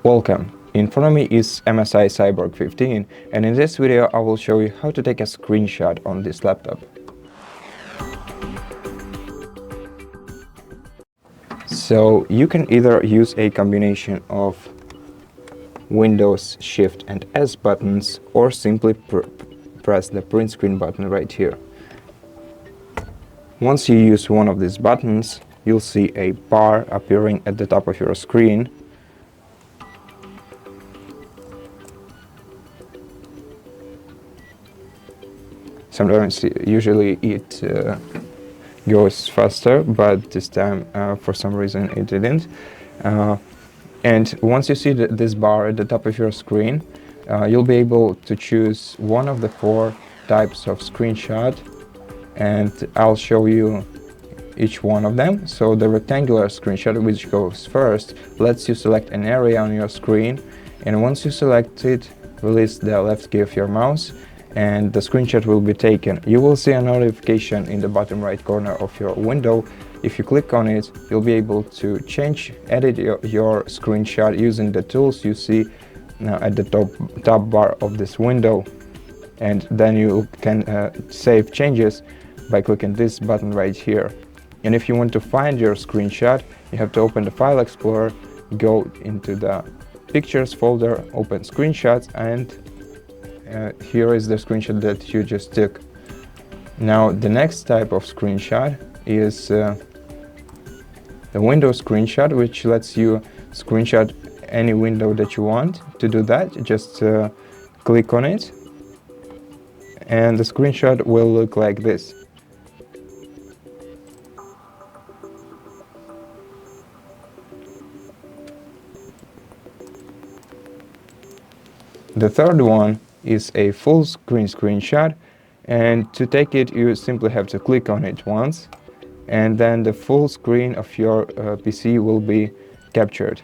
Welcome! In front of me is MSI Cyborg 15, and in this video I will show you how to take a screenshot on this laptop. So you can either use a combination of Windows Shift and S buttons, or simply press the print screen button right here. Once you use one of these buttons, you'll see a bar appearing at the top of your screen. Sometimes, usually it goes faster, but this time for some reason it didn't. And once you see this bar at the top of your screen, you'll be able to choose one of the 4 types of screenshot, and I'll show you each one of them. So the rectangular screenshot, which goes first, lets you select an area on your screen, and once you select it, release the left key of your mouse and the screenshot will be taken. You will see a notification in the bottom right corner of your window. If you click on it, you'll be able to edit your screenshot using the tools you see now at the top bar of this window. And then you can save changes by clicking this button right here. And if you want to find your screenshot, you have to open the File Explorer, go into the Pictures folder, open Screenshots, and here is the screenshot that you just took. Now the next type of screenshot is the window screenshot, which lets you screenshot any window that you want. To do that, just click on it and the screenshot will look like this. The third one is a full screen screenshot, and to take it you simply have to click on it once, and then the full screen of your PC will be captured.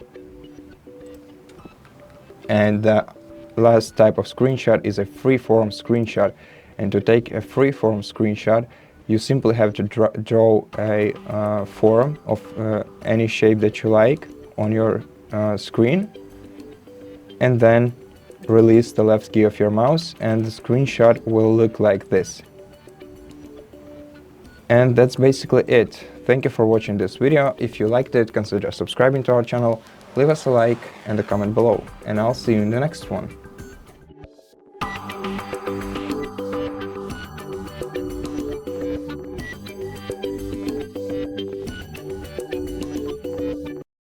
And the last type of screenshot is a freeform screenshot, and to take a freeform screenshot you simply have to draw a form of any shape that you like on your screen, and then release the left key of your mouse and the screenshot will look like this. And that's basically it. Thank you for watching this video. If you liked it, consider subscribing to our channel, leave us a like and a comment below, and I'll see you in the next one.